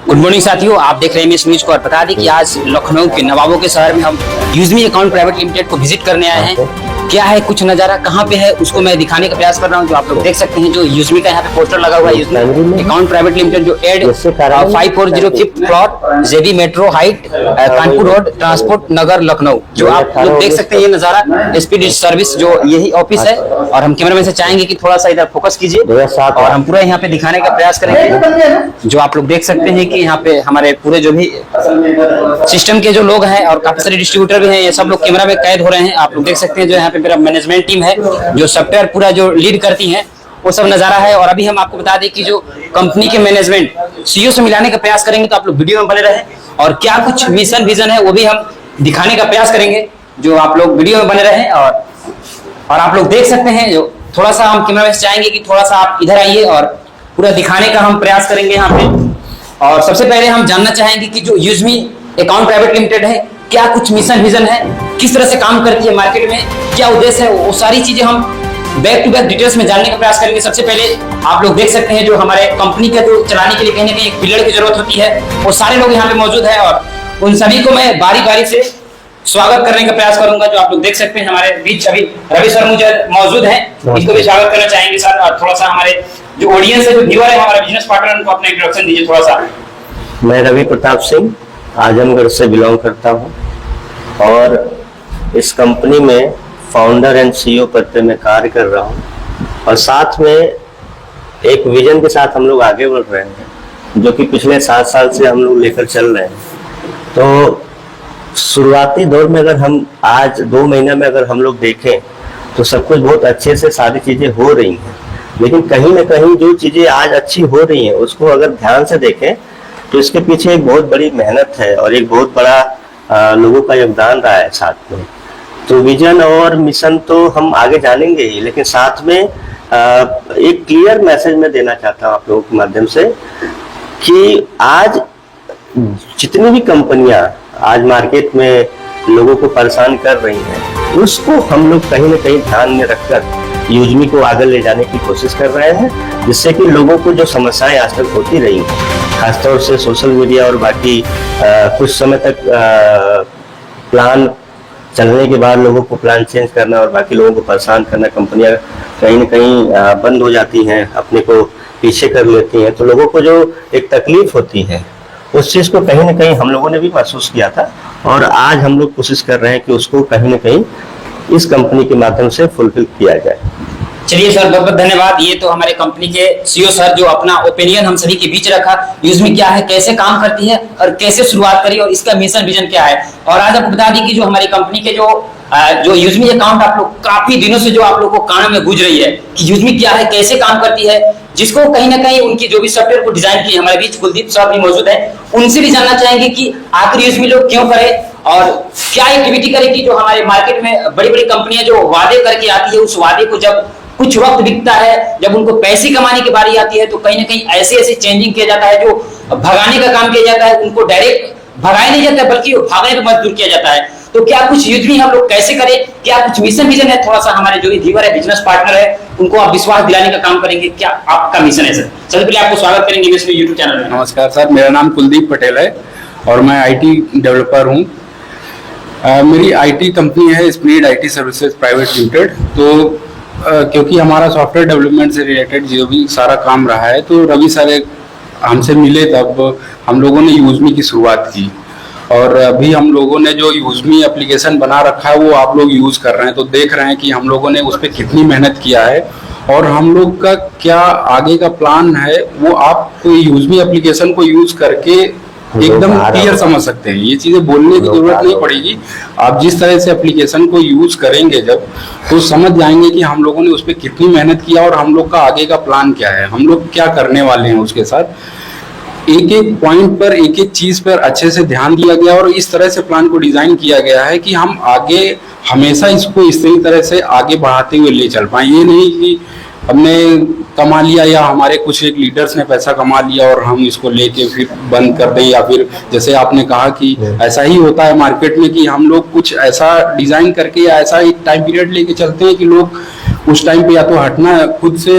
Good morning साथियों, आप देख रहे हैं इस न्यूज को। और बता दें कि आज लखनऊ के नवाबों के शहर में हम यूजमी अकाउंट प्राइवेट लिमिटेड को विजिट करने आए हैं। क्या है कुछ नजारा, कहाँ पे है, उसको मैं दिखाने का प्रयास कर रहा हूँ। जो आप लोग देख सकते हैं, जो यूजमी का यहाँ पे पोस्टर लगा हुआ है, यूजमी अकाउंट प्राइवेट लिमिटेड, जो एड 5405 plot JB metro height Kanpur road transport Nagar Lucknow. जो आप लोग देख सकते हैं ये नजारा स्पीड सर्विस, जो यही ऑफिस है। और हम कैमरामैन से चाहेंगे कि थोड़ा सा इधर फोकस कीजिए और हम पूरा यहाँ पे दिखाने का प्रयास करेंगे। जो आप लोग देख सकते हैं कि यहाँ पे हमारे पूरे जो भी सिस्टम के जो लोग हैं और काफी सारे डिस्ट्रीब्यूटर भी हैं, ये सब लोग कैमरा में कैद हो रहे हैं। आप लोग देख सकते हैं जो यहाँ पे मेरा मैनेजमेंट टीम है, जो सॉफ्टवेयर पूरा जो लीड करती है, वो सब नजारा है। और अभी हम आपको बता दें कि जो कंपनी के मैनेजमेंट सीईओ से मिलाने का प्रयास करेंगे, तो आप लोग वीडियो में बने रहे। और क्या कुछ मिशन विजन है वो भी हम दिखाने का प्रयास करेंगे। जो आप लोग वीडियो में बने रहे और आप लोग देख सकते हैं, जो थोड़ा सा हम कैमरा में चाहेंगे कि थोड़ा सा आप इधर आइए और पूरा दिखाने का हम प्रयास करेंगे यहाँ पे। और सबसे पहले हम जानना चाहेंगे कि जो यूजमी अकाउंट प्राइवेट लिमिटेड है, क्या कुछ मिशन विजन है, किस तरह से काम करती है मार्केट में, क्या उद्देश्य है, वो सारी चीजें हम बैक टू बैक डिटेल्स में जानने का प्रयास करेंगे। सबसे पहले आप लोग देख सकते हैं, जो हमारे कंपनी का जो चलाने के लिए कहीं ना कहीं एक पिलर की जरूरत होती है, वो सारे लोग यहाँ पे मौजूद है। और उन सभी को मैं बारी बारी से स्वागत करने का प्रयास करूंगा। जो आप लोग देख सकते हैं हमारे बीच अभी रवि सर मुझे मौजूद हैं, इनको भी स्वागत करना चाहेंगे सर। और थोड़ा सा हमारे जो ऑडियंस है, जो व्यूअर है, हमारे बिजनेस पार्टनर, उनको अपना इंट्रोडक्शन दीजिए थोड़ा सा। मैं रवि प्रताप सिंह आजमगढ़ से बिलोंग करता हूं और इस कंपनी में फाउंडर एंड सीईओ पद पे मैं कार्य कर रहा हूं। और साथ में एक विजन के साथ हम लोग आगे बढ़ रहे हैं, जो कि पिछले 7 साल से हम लोग लेकर चल रहे हैं। तो शुरुआती दौर में अगर हम आज 2 महीने में अगर हम लोग देखें तो सब कुछ बहुत अच्छे से सारी चीजें हो रही हैं, लेकिन कहीं ना कहीं जो चीजें आज अच्छी हो रही हैं उसको अगर ध्यान से देखें तो इसके पीछे एक बहुत बड़ी मेहनत है और एक बहुत बड़ा लोगों का योगदान रहा है साथ में। तो विजन और मिशन तो हम आगे जानेंगे ही, लेकिन साथ में एक क्लियर मैसेज मैं देना चाहता हूँ आप लोगों के माध्यम से कि आज जितनी भी कंपनियां आज मार्केट में लोगों को परेशान कर रही हैं, उसको हम लोग कहीं ना कहीं ध्यान में रखकर यूजमी को आगे ले जाने की कोशिश कर रहे हैं, जिससे कि लोगों को जो समस्याएं आज तक होती रही, खासतौर से सोशल मीडिया और बाकी कुछ समय तक प्लान चलने के बाद लोगों को प्लान चेंज करना और बाकी लोगों को परेशान करना, कंपनियां कहीं ना कहीं बंद हो जाती हैं, अपने को पीछे कर लेती हैं, तो लोगों को जो एक तकलीफ होती है उस चीज को कहीं ना कहीं हम लोगों ने भी महसूस किया था। और आज हम लोग कोशिश कर रहे हैं कि उसको कहीं ना कहीं इस कंपनी के माध्यम से फुलफिल किया जाए। चलिए सर, बहुत बहुत धन्यवाद। ये तो हमारे कंपनी के सीईओ सर, जो अपना ओपिनियन हम सभी के बीच रखा, यूजमी क्या है, कैसे काम करती है और कैसे शुरुआत करी और इसका मिशन विजन क्या है। और आज आपको बता दी कि जो हमारी कंपनी के जो यूजमी अकाउंट आप लोग काफी दिनों से जो आप लोग को कानों में गूंज रही है कि यूजमी क्या है, कैसे काम करती है, जिसको कहीं ना कहीं उनकी जो भी सॉफ्टवेयर को डिजाइन की, हमारे बीच कुलदीप साहब भी मौजूद है, उनसे भी जानना चाहेंगे कि आखिर यूजमी लोग क्यों करे और क्या एक्टिविटी करे कि जो हमारे मार्केट में बड़ी बड़ी कंपनियां जो वादे करके आती है, उस वादे को जब कुछ वक्त दिखता है, जब उनको पैसे कमाने की बारी आती है, तो कहीं ना कहीं ऐसे ऐसे चेंजिंग किया जाता है, जो भगाने का काम किया जाता है, उनको डायरेक्ट भगाया नहीं जाता है, बल्कि भागने पर मजबूर किया जाता है। तो क्या कुछ यूजमी हम लोग कैसे करें, क्या कुछ मिशन विजन है, थोड़ा सा हमारे जो भी व्यूअर है, बिजनेस पार्टनर है, उनको आप विश्वास दिलाने का काम करेंगे, क्या आपका मिशन है सर? सबसे पहले आपको स्वागत करेंगे मेरे यूट्यूब चैनल में। नमस्कार सर, मेरा नाम कुलदीप पटेल है और मैं आईटी डेवलपर हूँ। मेरी आईटी कंपनी है speed IT services private limited. तो क्योंकि हमारा सॉफ्टवेयर डेवलपमेंट से रिलेटेड जो भी सारा काम रहा है, तो रवि सर हमसे मिले, तब हम लोगों ने यूजमी की शुरुआत की। और अभी हम लोगों ने जो यूजमी एप्लीकेशन बना रखा है वो आप लोग यूज कर रहे हैं, तो देख रहे हैं कि हम लोगों ने उस पर कितनी मेहनत किया है और हम लोग का क्या आगे का प्लान है, वो आप कोई यूजमी एप्लीकेशन को यूज करके एकदम क्लियर समझ सकते हैं। ये चीजें बोलने की जरूरत नहीं पड़ेगी। आप जिस तरह से एप्लीकेशन को यूज करेंगे जब, तो समझ जाएंगे कि हम लोगों ने उस पर कितनी मेहनत किया और हम लोग का आगे का प्लान क्या है, हम लोग क्या करने वाले हैं। उसके साथ एक एक पॉइंट पर, एक एक चीज पर अच्छे से ध्यान दिया गया और इस तरह से प्लान को डिजाइन किया गया है कि हम आगे हमेशा इसको इसी तरह से आगे बढ़ाते हुए ले चल पाए। ये नहीं कि हमने कमा लिया या हमारे कुछ एक लीडर्स ने पैसा कमा लिया और हम इसको लेके फिर बंद कर दें, या फिर जैसे आपने कहा कि ऐसा ही होता है मार्केट में कि हम लोग कुछ ऐसा डिजाइन करके या ऐसा एक टाइम पीरियड लेके चलते हैं कि लोग उस टाइम पे या तो हटना खुद से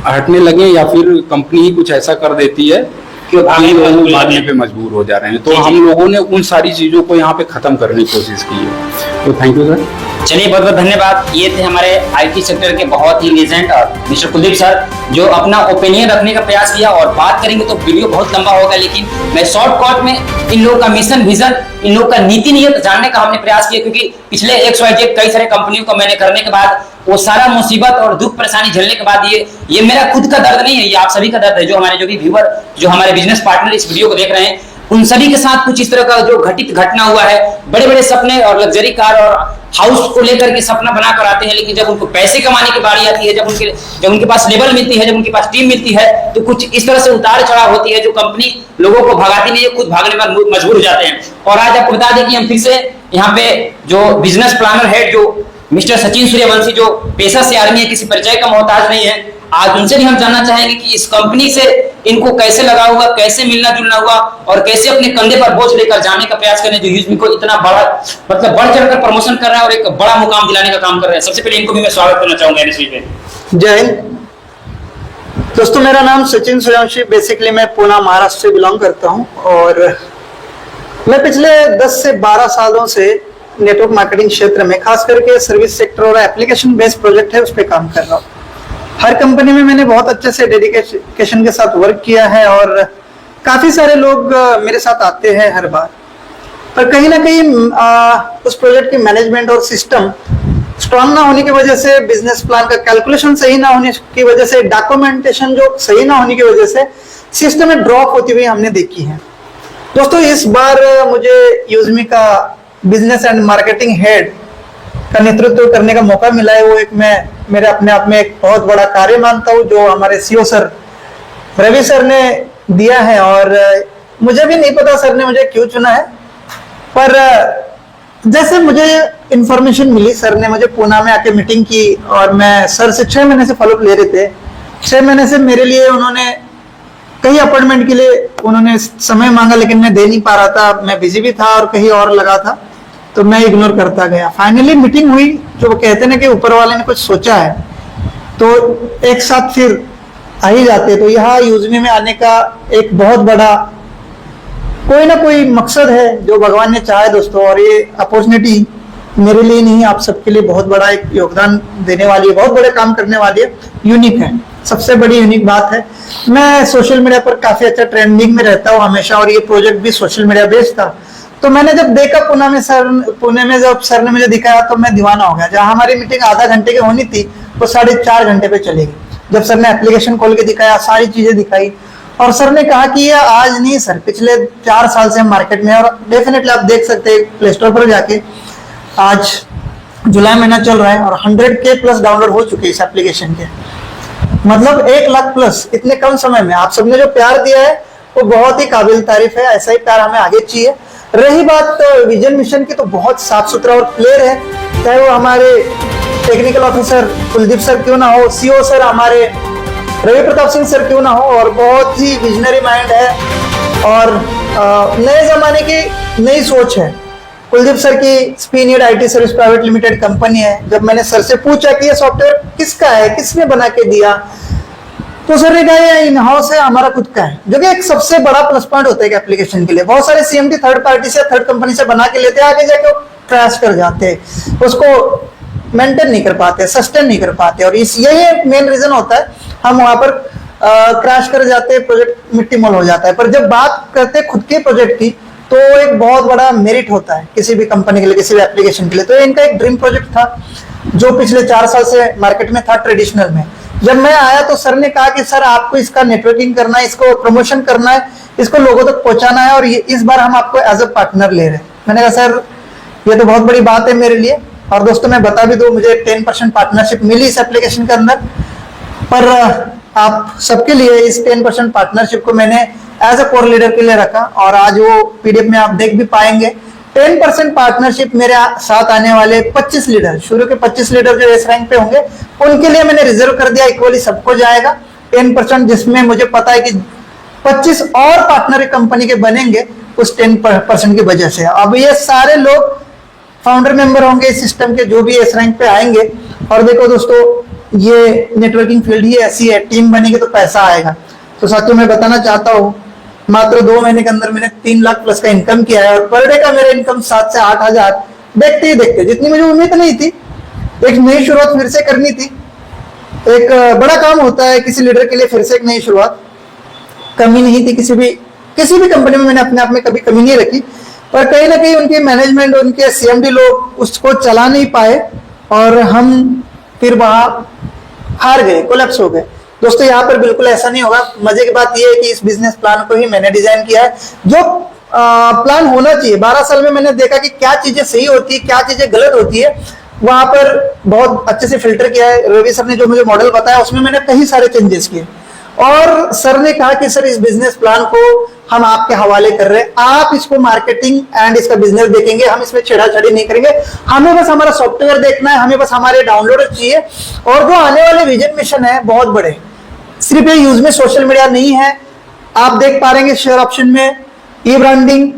हटने लगे या फिर कंपनी ही कुछ ऐसा कर देती है क्यों भागने पे मजबूर भागने हैं? पे मजबूर हो जा रहे हैं। तो जी, जी। हम लोगों ने उन सारी चीजों को यहाँ पे खत्म करने की कोशिश की है। तो थैंक यू सर। चलिए, बहुत बहुत धन्यवाद। ये थे हमारे आईटी सेक्टर के बहुत ही लेजेंड और मिस्टर कुलदीप सर, जो अपना ओपिनियन रखने का प्रयास किया। और बात करेंगे तो वीडियो बहुत लंबा होगा, लेकिन मैं शॉर्टकट में इन लोगों का मिशन विजन, इन लोगों का नीति नियत जानने का हमने प्रयास किया, क्योंकि पिछले XYZ कई सारे कंपनियों को मैंने करने के बाद वो सारा मुसीबत और दुख परेशानी झेलने के बाद ये मेरा खुद का दर्द नहीं है, ये आप सभी का दर्द है। जो भी व्यूअर, जो हमारे बिजनेस पार्टनर इस वीडियो को देख रहे हैं, उन सभी के साथ कुछ इस तरह का जो घटित घटना हुआ है। बड़े बड़े सपने और लग्जरी कार और हाउस को लेकर के सपना बनाकर आते हैं, लेकिन जब उनको पैसे कमाने की बारी आती है, जब उनके पास लेवल मिलती है, जब उनके पास टीम मिलती है, तो कुछ इस तरह से उतार चढ़ाव होती है, जो कंपनी लोगों को भगाती नहीं है, खुद भागने में मजबूर हो जाते हैं। और आज आपको बता दें कि हम फिर से यहाँ पे जो बिजनेस प्लानर हेड जो मिस्टर सचिन सूर्यवंशी, जो पेशा से आर्मी है, किसी परिचय का मोहताज नहीं है, आज उनसे भी हम जानना चाहेंगे कि इस कंपनी से इनको कैसे लगा हुआ, कैसे मिलना जुलना हुआ और कैसे अपने कंधे पर बोझ लेकर जाने का प्रयास करने, जो यूजमी को इतना बड़ा मतलब बढ़ चढ़कर प्रमोशन कर रहा है और एक बड़ा मुकाम दिलाने का काम कर रहे हैं। सबसे पहले इनको भी मैं स्वागत करना चाहूंगा एनएसवी पे। जय हिंद दोस्तों, मेरा नाम सचिन सूर्यवंशी। बेसिकली मैं पूना महाराष्ट्र से बिलोंग करता हूं और मैं पिछले 10 से 12 सालों से नेटवर्क मार्केटिंग क्षेत्र में, खास करके सर्विस सेक्टर और एप्लीकेशन बेस्ड प्रोजेक्ट है, उस पर काम कर रहा हूँ। हर कंपनी में मैंने बहुत अच्छे से डेडिकेशन के साथ वर्क किया है और काफी सारे लोग मेरे साथ आते हैं हर बार। पर कहीं ना कहीं उस प्रोजेक्ट की मैनेजमेंट और सिस्टम स्ट्रांग ना होने की वजह से, बिजनेस प्लान का कैलकुलेशन सही ना होने की वजह से, डॉक्यूमेंटेशन जो सही ना होने की वजह से सिस्टम में ड्रॉप होती हुई हमने देखी है। दोस्तों, इस बार मुझे यूजमी का बिजनेस एंड मार्केटिंग हेड का नेतृत्व करने का मौका मिला है। वो एक मैं मेरे अपने आप में एक बहुत बड़ा कार्य मानता हूँ, जो हमारे सीईओ सर रवि सर ने दिया है। और मुझे भी नहीं पता सर ने मुझे क्यों चुना है, पर जैसे मुझे इंफॉर्मेशन मिली, सर ने मुझे पूना में आके मीटिंग की और मैं सर से 6 महीने से फॉलोअप ले रहे थे। 6 महीने से मेरे लिए उन्होंने कई अपॉइंटमेंट के लिए उन्होंने समय मांगा, लेकिन मैं दे नहीं पा रहा था। मैं बिजी भी था और कहीं और लगा था, तो मैं इग्नोर करता गया। फाइनली मीटिंग हुई, जो कहते हैं ना कि ऊपर वाले ने कुछ सोचा है, तो एक साथ फिर आ ही जाते। तो यहाँ यूजमी में आने का एक बहुत बड़ा कोई ना कोई मकसद है जो भगवान ने चाहा है दोस्तों। और ये अपॉर्चुनिटी मेरे लिए नहीं, आप सबके लिए बहुत बड़ा एक योगदान देने वाली है, बहुत बड़े काम करने वाली है, यूनिक है। सबसे बड़ी यूनिक बात है, मैं सोशल मीडिया पर काफी अच्छा ट्रेंडिंग में रहता हूँ हमेशा, और ये प्रोजेक्ट भी सोशल मीडिया बेस्ड था। तो मैंने जब देखा पुणे में जब सर ने मुझे दिखाया, तो मैं दीवाना हो गया। जहाँ हमारी मीटिंग आधा घंटे की होनी थी, वो 4.5 घंटे पे चलेगी। जब सर ने एप्लीकेशन खोल के दिखाया, सारी चीजें दिखाई, और सर ने कहा कि ये आज नहीं सर, पिछले 4 साल से हम मार्केट में, और डेफिनेटली आप देख सकते हैं प्ले स्टोर पर जाके, आज जुलाई महीना चल रहा है और 100K प्लस डाउनलोड हो चुके हैं इस एप्लीकेशन के। मतलब 1 लाख प्लस इतने कम समय में। आप सबने जो प्यार दिया है वो बहुत ही काबिल तारीफ है, ऐसा ही प्यार हमें आगे चाहिए। रही बात विजन मिशन की, तो बहुत साफ सुथरा और क्लियर है, चाहे वो हमारे टेक्निकल ऑफिसर कुलदीप सर क्यों ना हो, सीईओ सर हमारे रवि प्रताप सिंह सर क्यों ना हो, और बहुत ही विजनरी माइंड है और नए जमाने की नई सोच है। कुलदीप सर की स्पीनियड IT service private limited company है। जब मैंने सर से पूछा कि ये सॉफ्टवेयर किसका है, किसने बना के दिया, तो सर ने कहा ये इन हाउस है, हमारा खुद का है, जो कि एक सबसे बड़ा प्लस पॉइंट होता है एप्लीकेशन के लिए। बहुत सारे सीएमडी थर्ड पार्टी से, थर्ड कंपनी से बना के लेते हैं, आगे जाके क्रैश कर जाते हैं, उसको मेंटेन नहीं कर पाते, सस्टेन नहीं कर पाते, और यही मेन रीजन होता है हम वहां पर क्रैश कर जाते हैं, प्रोजेक्ट मिट्टी मोल हो जाता है। पर जब बात करते हैं खुद के प्रोजेक्ट की, तो एक बहुत बड़ा मेरिट होता है किसी भी कंपनी के लिए, किसी भी एप्लीकेशन के लिए। तो इनका एक ड्रीम प्रोजेक्ट था, जो पिछले 4 साल से मार्केट में था ट्रेडिशनल में। जब मैं आया तो सर ने कहा कि सर आपको इसका नेटवर्किंग करना है, इसको प्रमोशन करना है, इसको लोगों तक पहुंचाना है, और इस बार हम आपको एज अ पार्टनर ले रहे हैं। मैंने कहा सर ये तो बहुत बड़ी बात है मेरे लिए। और दोस्तों मैं बता भी दूं, मुझे 10% पार्टनरशिप मिली इस एप्लीकेशन के अंदर, पर आप सबके लिए इस 10% पार्टनरशिप को मैंने एज अ कोर लीडर के लिए रखा, और आज वो पीडीएफ में आप देख भी पाएंगे। 10% पार्टनरशिप मेरे साथ आने वाले 25 लीडर, शुरू के 25 लीडर जो एस रैंक पे होंगे, उनके लिए मैंने रिजर्व कर दिया, इक्वली सबको जाएगा 10%, जिसमें मुझे पता है कि 25 और पार्टनर कंपनी के बनेंगे उस 10% की वजह से। अब ये सारे लोग फाउंडर मेंबर होंगे इस सिस्टम के, जो भी एस रैंक पे आएंगे। और देखो दोस्तों, ये नेटवर्किंग फील्ड ही ऐसी है, टीम बनेगी तो पैसा आएगा। तो साथियों मैं बताना चाहता हूँ, मात्र 2 महीने के अंदर मैंने 3 लाख प्लस का इनकम किया है और पर डे का मेरा इनकम 7 से 8 हजार देखते ही देखते, जितनी मुझे उम्मीद नहीं थी, एक नई शुरुआत फिर से करनी थी। एक बड़ा काम होता है किसी लीडर के लिए, फिर से एक नई शुरुआत। कमी नहीं थी किसी भी कंपनी में, मैंने अपने आप में कभी कमी नहीं रखी, पर कहीं ना कहीं उनके मैनेजमेंट, उनके सीएमडी लोग उसको चला नहीं पाए और हम फिर वहां हार गए, कोलैप्स हो गए। दोस्तों यहाँ पर बिल्कुल ऐसा नहीं होगा। मजे की बात यह है कि इस बिजनेस प्लान को ही मैंने डिजाइन किया है, जो प्लान होना चाहिए। 12 साल में मैंने देखा कि क्या चीजें सही होती है, क्या चीजें गलत होती है, वहां पर बहुत अच्छे से फिल्टर किया है। रवि सर ने जो मुझे मॉडल बताया उसमें मैंने कई सारे चेंजेस किए और सर ने कहा कि सर इस बिजनेस प्लान को हम आपके हवाले कर रहे हैं, आप इसको मार्केटिंग एंड इसका बिजनेस देखेंगे, हम इसमें छेड़ाछाड़ी नहीं करेंगे, हमें बस हमारा सॉफ्टवेयर देखना है, हमें बस हमारे डाउनलोड चाहिए। और जो आने वाले विजन मिशन है बहुत बड़े, सिर्फ ये यूज में सोशल मीडिया नहीं है, आप देख पा रहे शेयर ऑप्शन में ई ब्रांडिंग,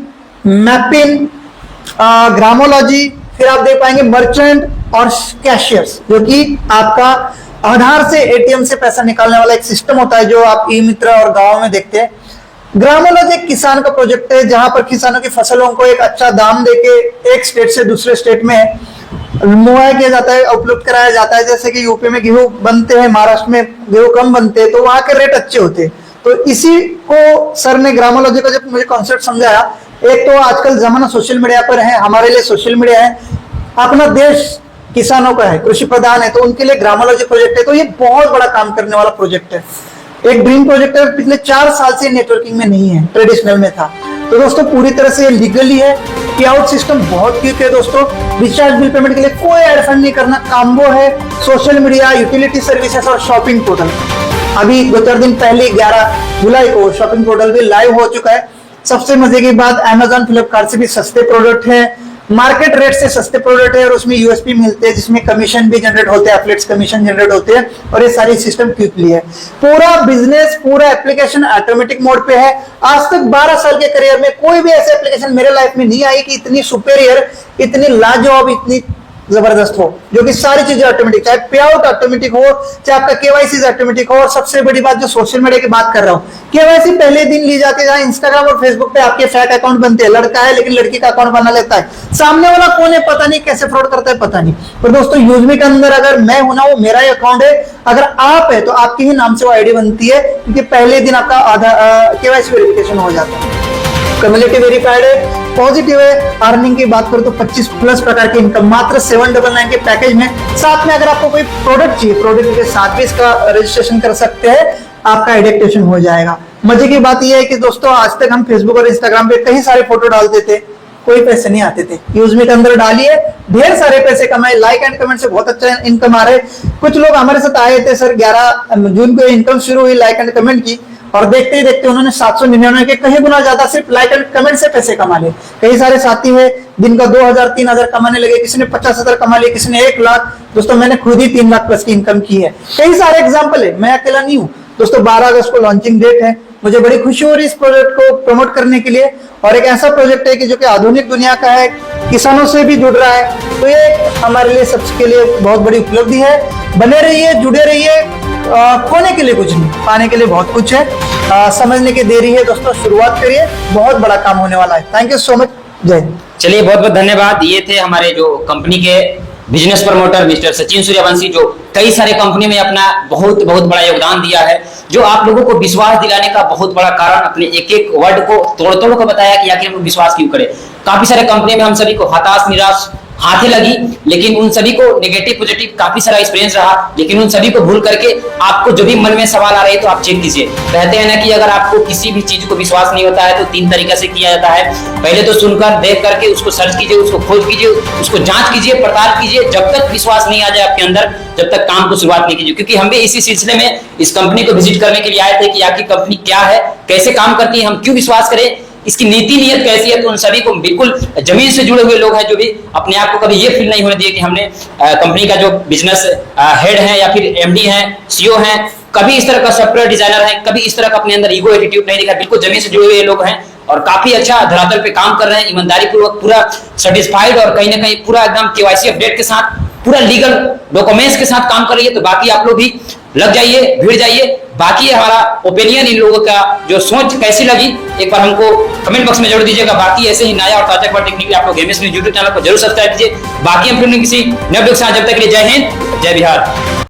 मैपिंग, ग्रामोलॉजी, फिर आप देख पाएंगे मर्चेंट और कैशियर्स, जो कि आपका आधार से एटीएम से पैसा निकालने वाला एक सिस्टम होता है जो आप ई मित्र और गांव में देखते हैं। ग्रामोलॉजी एक किसान का प्रोजेक्ट है जहां पर किसानों की फसलों को एक अच्छा दाम देके एक स्टेट से दूसरे स्टेट में मुहैया किया जाता है, उपलब्ध कराया जाता है। जैसे कि यूपी में गेहूं बनते हैं, महाराष्ट्र में गेहूं कम बनते हैं, तो वहां के रेट अच्छे होते हैं। तो इसी को सर ने ग्रामोलॉजी का जब मुझे कॉन्सेप्ट समझाया, एक तो आजकल जमाना सोशल मीडिया पर है, हमारे लिए सोशल मीडिया है, अपना देश किसानों का है, कृषि प्रधान है, तो उनके लिए ग्रामोलॉजी प्रोजेक्ट है। तो ये बहुत बड़ा काम करने वाला प्रोजेक्ट है, एक ड्रीम प्रोजेक्ट है। पिछले 4 साल से नेटवर्किंग में नहीं है, ट्रेडिशनल में था। तो दोस्तों पूरी तरह से लीगली है, पे आउट सिस्टम बहुत क्विक है दोस्तों, रिचार्ज बिल पेमेंट के लिए कोई एड फंड नहीं करना, कॉम्बो है, सोशल मीडिया, यूटिलिटी सर्विसेज और शॉपिंग पोर्टल। अभी 2-4 दिन पहले 11 जुलाई को शॉपिंग पोर्टल भी लाइव हो चुका है। सबसे मजे की बात, अमेजॉन फ्लिपकार्ट से भी सस्ते प्रोडक्ट है, मार्केट रेट से सस्ते प्रोडक्ट है और उसमें यूएसपी मिलते हैं, जिसमें कमीशन भी जनरेट होते हैं, एफिलिएट्स कमीशन जनरेट होते हैं और ये सारी सिस्टम क्विकली है। पूरा बिजनेस, पूरा एप्लीकेशन ऑटोमेटिक मोड पे है। आज तक 12 साल के करियर में कोई भी ऐसे एप्लीकेशन मेरे लाइफ में नहीं आई कि इतनी सुपेरियर, इतनी लाजवाब, इतनी जबरदस्त हो, जो कि सारी चीजें ऑटोमेटिक, चाहे पे आउट ऑटोमेटिक हो, चाहे आपका केवाईसी ऑटोमेटिक हो। और सबसे बड़ी बात जो सोशल मीडिया की बात कर रहा हूँ, केवाईसी पहले दिन ली जाती है, जहां इंस्टाग्राम और फेसबुक पे आपके फेक अकाउंट बनते हैं, लड़का है लेकिन लड़की का अकाउंट बना लेता है, सामने वाला कौन है पता नहीं, कैसे फ्रॉड करता है पता नहीं। पर दोस्तों यूजमी के अंदर अगर मैं हूं ना, वो मेरा ही अकाउंट है, अगर आप है तो आपके ही नाम से वो आईडी बनती है, क्योंकि पहले दिन आपका केवाईसी वेरिफिकेशन हो जाता है, कम्युनिटी वेरीफाइड है, पॉजिटिव है। अर्निंग की बात करूं तो 25 प्लस प्रकार की इनकम मात्र 799 के पैकेज में। साथ में अगर आपको कोई प्रोडक्ट चाहिए, प्रोडक्ट के साथ भी इसका रजिस्ट्रेशन कर सकते हैं, आपका एडिक्टेशन हो जाएगा। मजे की बात यह है कि दोस्तों आज तक हम फेसबुक और इंस्टाग्राम पे कई सारे फोटो डालते थे, कोई पैसे नहीं आते थे। यूजमी के अंदर डालिए, ढेर सारे पैसे कमाए, लाइक एंड कमेंट से बहुत अच्छा इनकम आ रहा है। कुछ लोग हमारे साथ आए थे सर, 11 जून को इनकम शुरू हुई लाइक एंड कमेंट की, और देखते ही देखते उन्होंने 799 के कहीं गुना ज्यादा सिर्फ लाइक एंड कमेंट से पैसे कमा लिए। कई सारे साथी हैं दिन का 2000-3000 कमाने लगे, किसी ने 50,000 कमा लिए, किसी ने 1 लाख। दोस्तों मैंने खुद ही 3 लाख प्लस की इनकम की है। कई सारे एग्जाम्पल है, मैं अकेला नहीं हूँ दोस्तों। 12 अगस्त को लॉन्चिंग डेट है, मुझे बड़ी खुशी हो रही है इस प्रोजेक्ट को प्रमोट करने के लिए। और एक ऐसा प्रोजेक्ट है कि जो कि आधुनिक दुनिया का है, किसानों से भी जुड़ रहा है, तो ये हमारे लिए सबके लिए बहुत बड़ी उपलब्धि है। बने रहिए, जुड़े रहिए, खोने के लिए कुछ नहीं, पाने के लिए बहुत कुछ है। समझने की देरी है दोस्तों, शुरुआत करिए, बहुत बड़ा काम होने वाला है। थैंक यू सो मच, जय हिंद। चलिए बहुत बहुत धन्यवाद। ये थे हमारे जो कंपनी के business promoter mister Sachin Suryavanshi, जो कई सारे कंपनी में अपना बहुत बहुत बड़ा योगदान दिया है, जो आप लोगों को विश्वास दिलाने का बहुत बड़ा कारण अपने एक एक वर्ड को तोड़ तोड़ को बताया कि आखिर हम लोग विश्वास क्यों करें। काफी सारे कंपनी में हम सभी को हताश, निराश, हाथे लगी, लेकिन उन सभी को नेगेटिव पॉजिटिव काफी सारा एक्सपीरियंस रहा, लेकिन उन सभी को भूल करके आपको जो भी मन में सवाल आ रहे हैं तो आप चेक कीजिए। कहते हैं ना कि अगर आपको किसी भी चीज को विश्वास नहीं होता है तो 3 तरीके से किया जाता है। पहले तो सुनकर, देख करके उसको सर्च कीजिए, उसको खोज कीजिए, उसको जांच कीजिए, पड़ताल कीजिए। जब तक विश्वास नहीं आ जाए आपके अंदर, जब तक काम को शुरुआत नहीं कीजिए। क्योंकि हम भी इसी सिलसिले में इस कंपनी को विजिट करने के लिए आए थे कि आपकी कंपनी क्या है, कैसे काम करती है, हम क्यों विश्वास करें, इसकी नीति नियत कैसी है। तो उन सभी को बिल्कुल जमीन से जुड़े हुए लोग हैं, जो भी अपने आप को कभी ये फील नहीं होने दिए कि हमने कंपनी का जो बिजनेस हेड है या फिर एमडी है, सीईओ है, कभी इस तरह का सॉफ्टवेयर डिजाइनर है, कभी इस तरह का अपने अंदर ईगो एटीट्यूड नहीं दिखा। बिल्कुल जमीन से जुड़े हुए लोग हैं और काफी अच्छा धरातल पे काम कर रहे हैं, ईमानदारी पूर्वक, पूरा सेटिस्फाइड और कहीं ना कहीं पूरा एकदम केवाईसी अपडेट के साथ, पूरा लीगल डॉक्यूमेंट्स के साथ काम कर रही है। तो बाकी आप लोग भी लग जाइए, भिड़ जाइए। बाकी हमारा ओपिनियन इन लोगों का जो सोच कैसी लगी एक बार हमको कमेंट बॉक्स में जरूर दीजिएगा। बाकी ऐसे ही नया और ताजा खबर देखने के लिए आप लोग गेमिंग न्यूज़ यूट्यूब चैनल को जरूर सब्सक्राइब कीजिए। बाकी हम फिर किसी नए वीडियो के साथ, जब तक के लिए जय हिंद, जय बिहार।